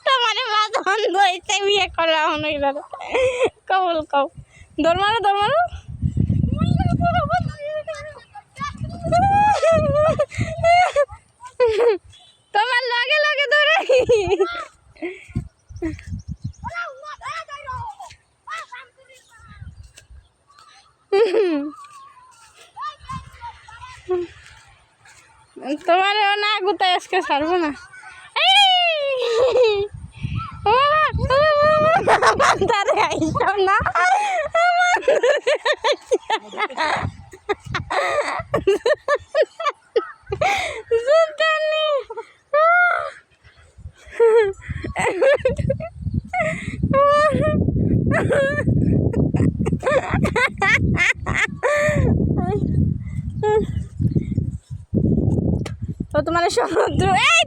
তোমার মাথা বন্ধ হয়েছে বিয়ে করলাম কবল কও দৌড় মারো দৌড় মারো তোমার লগে লগে দৌড়াই তোমার না গুতায় আজকে ছাড়বো না তারে আইসাম না ও তোমার সমুদ্র এই